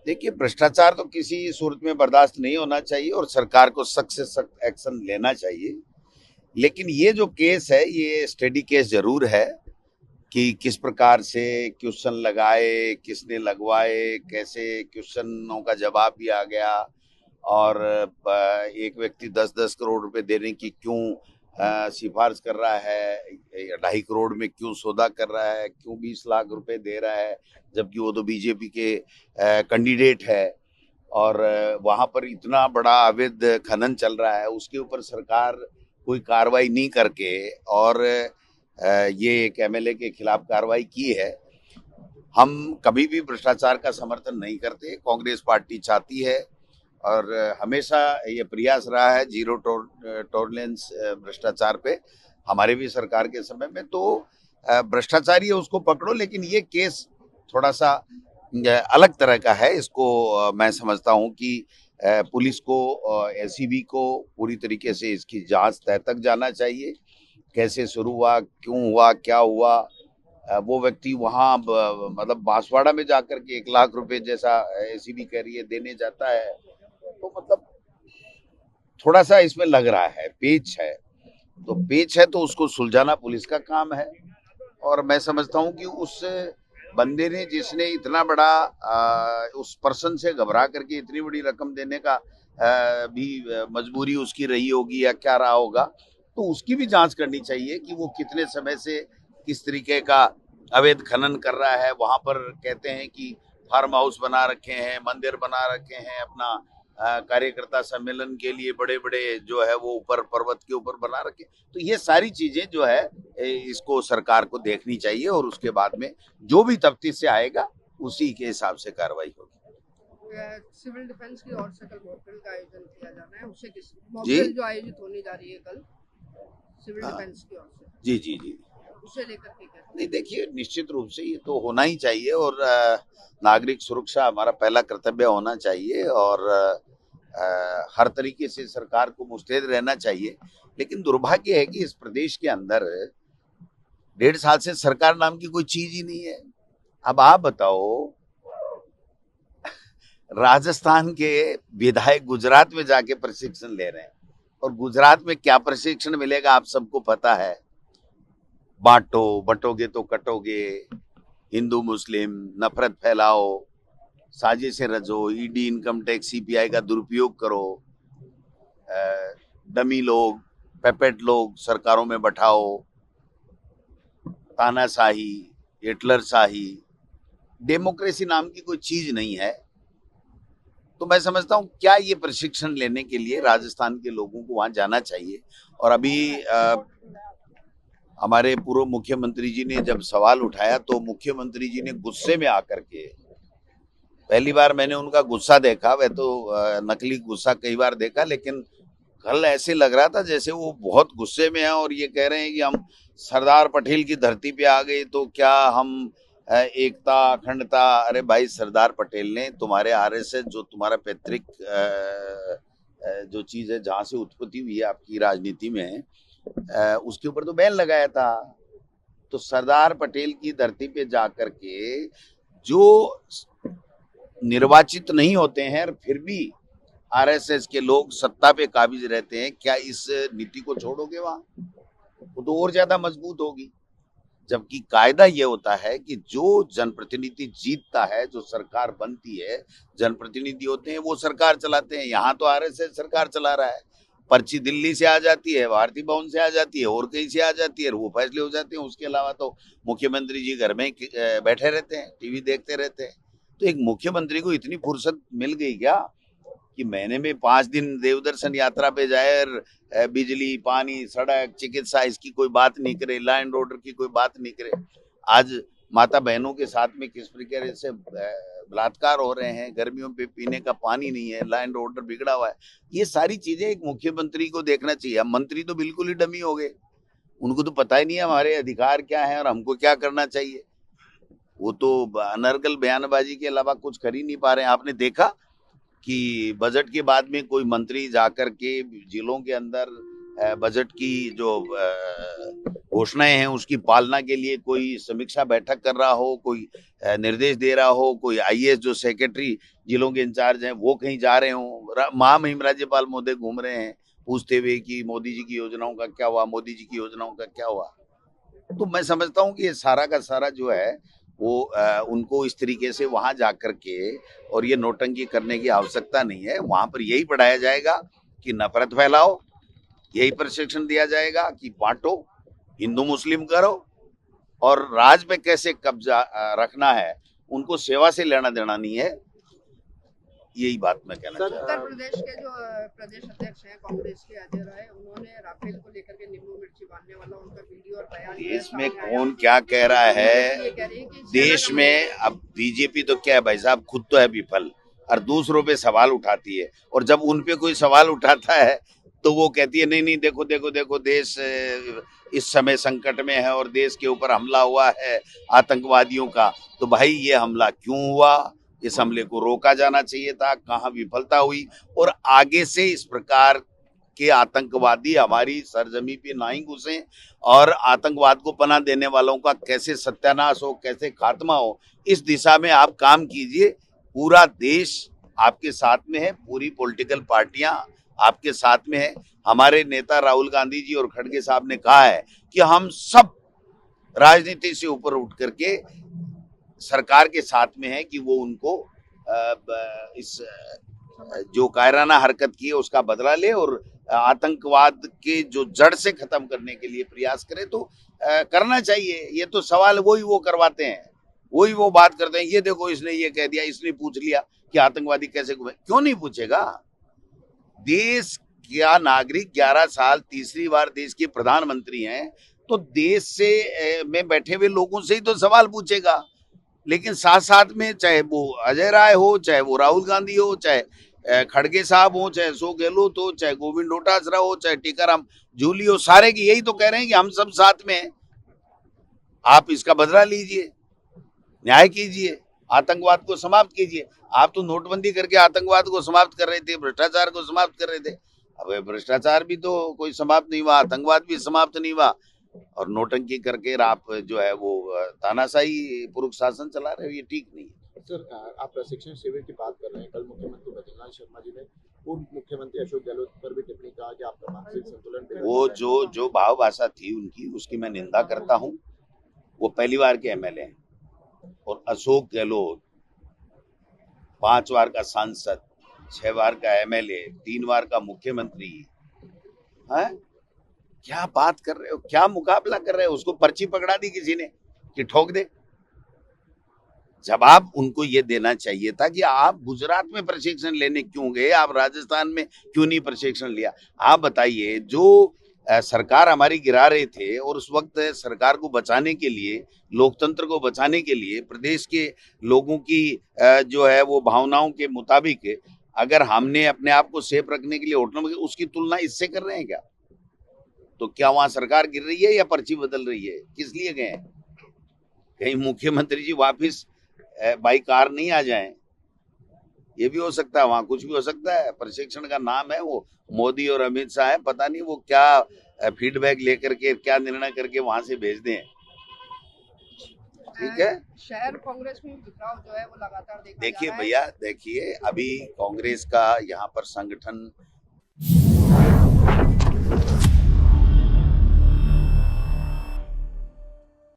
देखिए, भ्रष्टाचार तो किसी सूरत में बर्दाश्त नहीं होना चाहिए और सरकार को सख्त से सख्त एक्शन लेना चाहिए। लेकिन ये जो केस है, ये स्टडी केस जरूर है कि किस प्रकार से क्वेश्चन लगाए, किसने लगवाए, कैसे क्वेश्चनों का जवाब भी आ गया और एक व्यक्ति 10-10 करोड़ रुपए देने की क्यों सिफारिश कर रहा है, 2.5 करोड़ में क्यों सौदा कर रहा है, क्यों 20 लाख रुपए दे रहा है, जबकि वो तो बीजेपी के कैंडिडेट है और वहां पर इतना बड़ा अवैध खनन चल रहा है, उसके ऊपर सरकार कोई कार्रवाई नहीं करके और ये एक एमएलए के खिलाफ कार्रवाई की है। हम कभी भी भ्रष्टाचार का समर्थन नहीं करते। कांग्रेस पार्टी चाहती है और हमेशा ये प्रयास रहा है जीरो टॉलरेंस भ्रष्टाचार पे। हमारे भी सरकार के समय में तो भ्रष्टाचारी है उसको पकड़ो, लेकिन ये केस थोड़ा सा अलग तरह का है। इसको मैं समझता हूँ कि पुलिस को, एसीबी को पूरी तरीके से इसकी जांच तह तक जाना चाहिए। कैसे शुरू हुआ, क्यों हुआ, क्या हुआ, वो व्यक्ति वहां मतलब बांसवाड़ा में जाकर के 1 लाख रुपए जैसा एसीबी कह रही है देने जाता है, तो मतलब थोड़ा सा इसमें लग रहा है पेच है। तो पेच है तो उसको सुलझाना पुलिस का काम है और मैं समझता हूँ कि उस बंदे ने, जिसने इतना बड़ा उस पर्सन से घबरा करके इतनी बड़ी रकम देने का भी मजबूरी उसकी रही होगी या क्या रहा होगा, तो उसकी भी जांच करनी चाहिए कि वो कितने समय से किस तरीके का अवैध खनन कर रहा है। वहां पर कहते हैं कि फार्म हाउस बना रखे हैं, मंदिर बना रखे हैं, अपना कार्यकर्ता सम्मेलन के लिए बड़े बड़े जो है वो ऊपर पर्वत के ऊपर बना रखे। तो ये सारी चीजें जो है इसको सरकार को देखनी चाहिए और उसके बाद में जो भी तफ्तीश से आएगा उसी के हिसाब से कार्रवाई होगी। सिविल डिफेंस की ओर से कल मॉकड्रिल का आयोजन किया जाना है, उससे किस जी मॉकड्रिल जो आयोजित होने जा रही है कल सिविल हाँ, डिफेंस की ओर से, जी जी जी। उसे लेकर के क्या? नहीं, देखिए, निश्चित रूप से ये तो होना ही चाहिए और नागरिक सुरक्षा हमारा पहला कर्तव्य होना चाहिए और हर तरीके से सरकार को मुस्तैद रहना चाहिए। लेकिन दुर्भाग्य है कि इस प्रदेश के अंदर 1.5 साल से सरकार नाम की कोई चीज ही नहीं है। अब आप बताओ, राजस्थान के विधायक गुजरात में जाके प्रशिक्षण ले रहे हैं और गुजरात में क्या प्रशिक्षण मिलेगा आप सबको पता है। बांटो, बंटोगे तो कटोगे, हिंदू मुस्लिम नफरत फैलाओ, साजिशें रचो, ईडी, इनकम टैक्स, सीपीआई का दुरुपयोग करो, डमी लोग, पेपेट लोग सरकारों में बैठाओ, तानाशाही, हिटलर शाही, डेमोक्रेसी नाम की कोई चीज नहीं है। तो मैं समझता हूँ क्या ये प्रशिक्षण लेने के लिए राजस्थान के लोगों को वहां जाना चाहिए। और अभी हमारे पूर्व मुख्यमंत्री जी ने जब सवाल उठाया तो मुख्यमंत्री जी ने गुस्से में आकर के, पहली बार मैंने उनका गुस्सा देखा, वह तो नकली गुस्सा कई बार देखा, लेकिन कल ऐसे लग रहा था जैसे वो बहुत गुस्से में है और ये कह रहे हैं कि हम सरदार पटेल की धरती पे आ गए तो क्या हम एकता, अखंडता। अरे भाई, सरदार पटेल ने तुम्हारे आरएसएस, जो तुम्हारा पैतृक जो चीज है जहां से उत्पत्ति हुई है आपकी राजनीति में, उसके ऊपर तो बैन लगाया था। तो सरदार पटेल की धरती पे जाकर के जो निर्वाचित नहीं होते हैं और फिर भी आरएसएस के लोग सत्ता पे काबिज रहते हैं, क्या इस नीति को छोड़ोगे? वहां वो तो और ज्यादा मजबूत होगी। जबकि कायदा ये होता है कि जो जनप्रतिनिधि जीतता है, जो सरकार बनती है, जनप्रतिनिधि होते हैं वो सरकार चलाते हैं। यहाँ तो आरएसएस सरकार चला रहा है। पर्ची दिल्ली से आ जाती है, भारतीय भवन से आ जाती है और कहीं से आ जाती है, वो फैसले हो जाते हैं। उसके अलावा तो मुख्यमंत्री जी घर में बैठे रहते हैं, टीवी देखते रहते हैं। तो एक मुख्यमंत्री को इतनी फुर्सत मिल गई क्या कि महीने में 5 दिन देवदर्शन यात्रा पे जाए और बिजली, पानी, सड़क, चिकित्सा इसकी कोई बात नहीं करे, लॉ एंड ऑर्डर की कोई बात नहीं करे। आज माता बहनों के साथ में किस प्रकार से बलात्कार हो रहे हैं, गर्मियों पे पीने का पानी नहीं है, लॉ एंड ऑर्डर बिगड़ा हुआ है। ये सारी चीजें एक मुख्यमंत्री को देखना चाहिए। अब मंत्री तो बिल्कुल ही डमी हो गए, उनको तो पता ही नहीं है हमारे अधिकार क्या है और हमको क्या करना चाहिए। वो तो अनर्गल बयानबाजी के अलावा कुछ कर ही नहीं पा रहे हैं। आपने देखा कि बजट के बाद में कोई मंत्री जाकर के जिलों के अंदर बजट की जो घोषणाएं हैं उसकी पालना के लिए कोई समीक्षा बैठक कर रहा हो, कोई निर्देश दे रहा हो, कोई आईएएस जो सेक्रेटरी जिलों के इंचार्ज हैं वो कहीं जा रहे हो, महामहिम राज्यपाल महोदय घूम रहे हैं पूछते हुए कि मोदी जी की योजनाओं का क्या हुआ, मोदी जी की योजनाओं का क्या हुआ। तो मैं समझता हूँ कि ये सारा का सारा जो है वो उनको इस तरीके से वहां जाकर के और ये नौटंकी करने की आवश्यकता नहीं है। वहां पर यही पढ़ाया जाएगा कि नफरत फैलाओ, यही प्रशिक्षण दिया जाएगा कि बांटो, हिंदू मुस्लिम करो, और राज पे कैसे कब्जा रखना है, उनको सेवा से लेना देना नहीं है। यही बात मैं कहना चाहता हूँ। उत्तर प्रदेश के जो प्रदेश अध्यक्ष हैं कांग्रेस के अजय राय, उन्होंने राफेल को लेकर के नींबू मिर्ची बांधने वाला उनका वीडियो और बयान देश में कौन क्या कह रहा है, देश में अब बीजेपी तो क्या है भाई साहब, खुद तो है विफल और दूसरों पे सवाल उठाती है, और जब उन पे कोई सवाल उठाता है तो वो कहती है नहीं नहीं देखो देखो देखो देश इस समय संकट में है और देश के ऊपर हमला हुआ है आतंकवादियों का। तो भाई ये हमला क्यों हुआ, इस हमले को रोका जाना चाहिए था, कहाँ विफलता हुई, और आगे से इस प्रकार के आतंकवादी हमारी सरजमी पे ना ही घुसे और आतंकवाद को पनाह देने वालों का कैसे सत्यानाश हो, कैसे खात्मा हो, इस दिशा में आप काम कीजिए। पूरा देश आपके साथ में है, पूरी पॉलिटिकल पार्टियां आपके साथ में है। हमारे नेता राहुल गांधी जी और खड़गे साहब ने कहा है कि हम सब राजनीति से ऊपर उठ करके सरकार के साथ में है कि वो उनको इस जो कायराना हरकत की है उसका बदला ले और आतंकवाद के जो जड़ से खत्म करने के लिए प्रयास करे। तो करना चाहिए। ये तो सवाल वही वो करवाते हैं, वही वो बात करते हैं, ये देखो इसने ये कह दिया, इसने पूछ लिया कि आतंकवादी कैसे घूमे। क्यों नहीं पूछेगा? देश का नागरिक 11 साल तीसरी बार देश के प्रधानमंत्री हैं, तो देश से में बैठे हुए लोगों से ही तो सवाल पूछेगा। लेकिन साथ साथ में चाहे वो अजय राय हो, चाहे वो राहुल गांधी हो, चाहे खड़गे साहब हो, चाहे अशोक गहलोत हो, चाहे गोविंद डोटासरा हो, चाहे टीकाराम जूली हो, सारे की यही तो कह रहे हैं कि हम सब साथ में हैं, आप इसका बदला लीजिए, न्याय कीजिए, आतंकवाद को समाप्त कीजिए। आप तो नोटबंदी करके आतंकवाद को समाप्त कर रहे थे, भ्रष्टाचार को समाप्त कर रहे थे। अब भ्रष्टाचार भी तो कोई समाप्त नहीं हुआ, आतंकवाद भी समाप्त नहीं हुआ, और नोटंकी करके आप जो है वो तानाशाही पूर्व शासन चला रहे हो, ये ठीक नहीं है। सर, आप प्रशिक्षण शिविर की बात कर रहे हैं। कल मुख्यमंत्री भजनलाल शर्मा जी ने पूर्व मुख्यमंत्री अशोक गहलोत पर भी टिप्पणी कहा कि आपका मानसिक संतुलन वो जो भाव भाषा थी उनकी, उसकी मैं निंदा करता हूँ। वो पहली बार के एमएलए हैं, और अशोक गहलोत 5 बार का सांसद, 6 बार का एमएलए, 3 बार का मुख्यमंत्री है। क्या बात कर रहे हो, क्या मुकाबला कर रहे हो? उसको पर्ची पकड़ा दी किसी ने कि ठोक दे। जवाब उनको ये देना चाहिए था कि आप गुजरात में प्रशिक्षण लेने क्यों गए, आप राजस्थान में क्यों नहीं प्रशिक्षण लिया। आप बताइए, जो सरकार हमारी गिरा रहे थे और उस वक्त सरकार को बचाने के लिए, लोकतंत्र को बचाने के लिए, प्रदेश के लोगों की जो है वो भावनाओं के मुताबिक अगर हमने अपने आप को सेफ रखने के लिए होटलों में, उसकी तुलना इससे कर रहे हैं क्या? तो क्या वहां सरकार गिर रही है या पर्ची बदल रही है? किस लिए गए हैं? कहीं मुख्यमंत्री जी वापिस बाई कार नहीं आ जाएं? ये भी हो सकता है, वहां कुछ भी हो सकता है। प्रशिक्षण का नाम है, वो मोदी और अमित शाह है, पता नहीं वो क्या फीडबैक लेकर के क्या निर्णय करके वहां से भेज दें। ठीक है, शहर कांग्रेस में बिखराव जो है वो लगातार देखा जा देखिए रहा है। भैया, देखिए अभी कांग्रेस का यहाँ पर संगठन